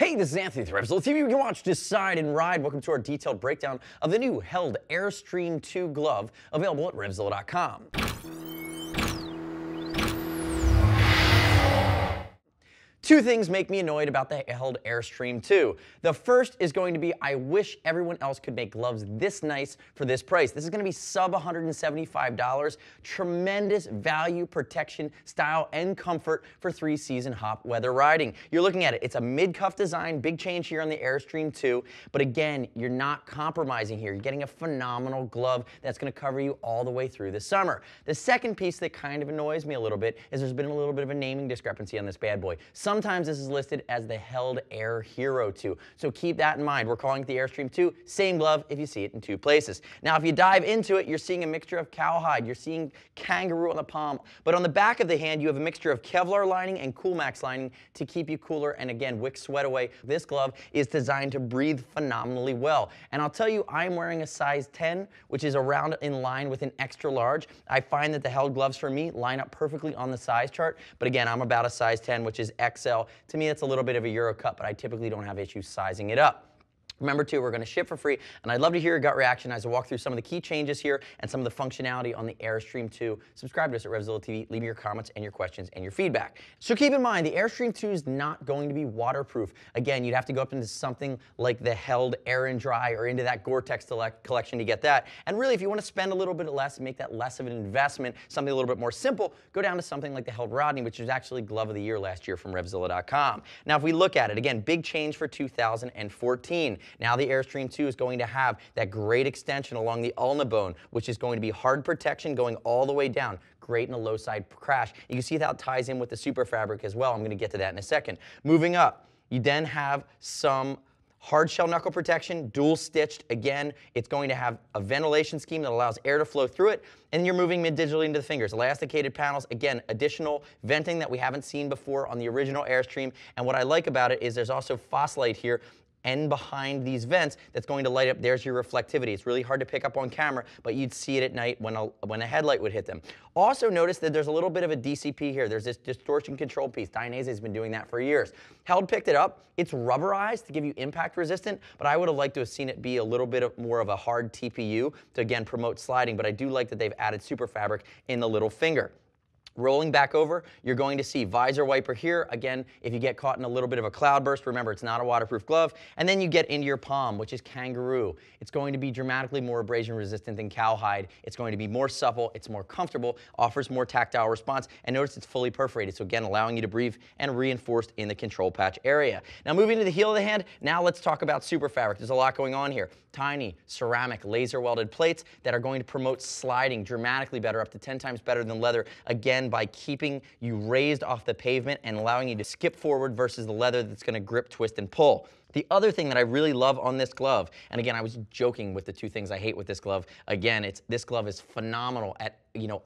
Hey, this is Anthony with Revzilla TV. You can watch, decide, and ride. Welcome to our detailed breakdown of the new Held Airstream 2 glove, available at Revzilla.com. Two things make me annoyed about the Held Airstream 2. The first is going to be, I wish everyone else could make gloves this nice for this price. This is going to be sub $175. Tremendous value, protection, style, and comfort for three-season hot weather riding. You're looking at it. It's a mid-cuff design, big change here on the Airstream 2. But again, you're not compromising here. You're getting a phenomenal glove that's going to cover you all the way through the summer. The second piece that kind of annoys me a little bit is there's been a little bit of a naming discrepancy on this bad boy. Sometimes this is listed as the Held Air Hero 2. So keep that in mind. We're calling it the Airstream 2. Same glove if you see it in two places. Now, if you dive into it, you're seeing a mixture of cowhide. You're seeing kangaroo on the palm. But on the back of the hand, you have a mixture of Kevlar lining and Coolmax lining to keep you cooler and, again, wick sweat away. This glove is designed to breathe phenomenally well. And I'll tell you, I'm wearing a size 10, which is around in line with an extra large. I find that the Held gloves for me line up perfectly on the size chart. But again, I'm about a size 10, which is XL. To me, that's a little bit of a Euro cut, but I typically don't have issues sizing it up. Remember, too, we're going to ship for free, and I'd love to hear your gut reaction as I walk through some of the key changes here and some of the functionality on the Airstream 2. Subscribe to us at Revzilla TV. Leave me your comments and your questions and your feedback. So keep in mind, the Airstream 2 is not going to be waterproof. Again, you'd have to go up into something like the Held Air and Dry or into that Gore-Tex collection to get that. And really, if you want to spend a little bit less and make that less of an investment, something a little bit more simple, go down to something like the Held Rodney, which was actually Glove of the Year last year from Revzilla.com. Now, if we look at it, again, big change for 2014. Now the Airstream 2 is going to have that great extension along the ulna bone, which is going to be hard protection going all the way down. Great in a low side crash. You can see how it ties in with the super fabric as well. I'm going to get to that in a second. Moving up, you then have some hard shell knuckle protection, dual stitched. Again, it's going to have a ventilation scheme that allows air to flow through it, and you're moving mid-digitally into the fingers. Elasticated panels, again, additional venting that we haven't seen before on the original Airstream. And what I like about it is there's also Fossilite here and behind these vents that's going to light up. There's your reflectivity. It's really hard to pick up on camera, but you'd see it at night when a headlight would hit them. Also notice that there's a little bit of a DCP here. There's this distortion control piece. Dainese has been doing that for years. Held picked it up. It's rubberized to give you impact resistant, but I would have liked to have seen it be a little bit more of a hard TPU to, again, promote sliding, but I do like that they've added super fabric in the little finger. Rolling back over, you're going to see visor wiper here. Again, if you get caught in a little bit of a cloudburst, remember it's not a waterproof glove. And then you get into your palm, which is kangaroo. It's going to be dramatically more abrasion resistant than cowhide. It's going to be more supple, it's more comfortable, offers more tactile response, and notice it's fully perforated. So again, allowing you to breathe and reinforced in the control patch area. Now moving to the heel of the hand, now let's talk about super fabric. There's a lot going on here. Tiny ceramic laser welded plates that are going to promote sliding dramatically better, up to 10 times better than leather. Again, by keeping you raised off the pavement and allowing you to skip forward versus the leather that's going to grip, twist, and pull. The other thing that I really love on this glove, and again, I was joking with the two things I hate with this glove. Again, this glove is phenomenal at,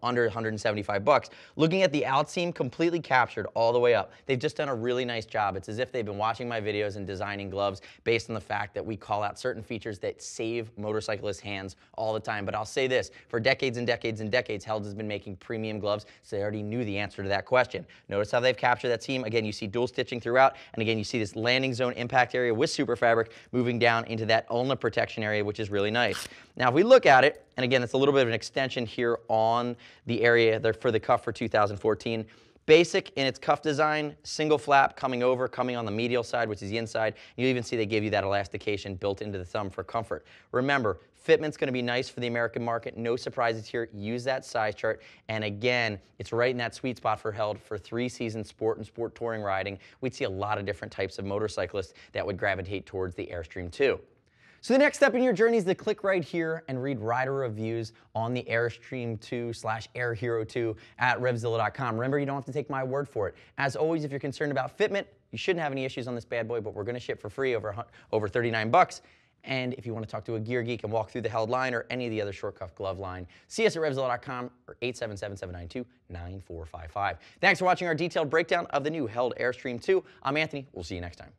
under 175 bucks. Looking at the outseam, completely captured all the way up. They've just done a really nice job. It's as if they've been watching my videos and designing gloves based on the fact that we call out certain features that save motorcyclists' hands all the time. But I'll say this, for decades and decades and decades, Held has been making premium gloves, so they already knew the answer to that question. Notice how they've captured that seam. Again, you see dual stitching throughout, and again, you see this landing zone impact area with super fabric moving down into that ulna protection area, which is really nice. Now, if we look at it, and again, it's a little bit of an extension here on the area there for the cuff for 2014. Basic in its cuff design, single flap coming on the medial side, which is the inside. You even see they give you that elastication built into the thumb for comfort. Remember, fitment's going to be nice for the American market. No surprises here. Use that size chart. And again, it's right in that sweet spot for Held for three-season sport and sport touring riding. We'd see a lot of different types of motorcyclists that would gravitate towards the Airstream 2. So the next step in your journey is to click right here and read rider reviews on the Airstream 2/Air Hero 2 at Revzilla.com. Remember, you don't have to take my word for it. As always, if you're concerned about fitment, you shouldn't have any issues on this bad boy, but we're going to ship for free over 39 bucks. And if you want to talk to a gear geek and walk through the Held line or any of the other short cuff glove line, see us at Revzilla.com or 877-792-9455. Thanks for watching our detailed breakdown of the new Held Airstream 2. I'm Anthony. We'll see you next time.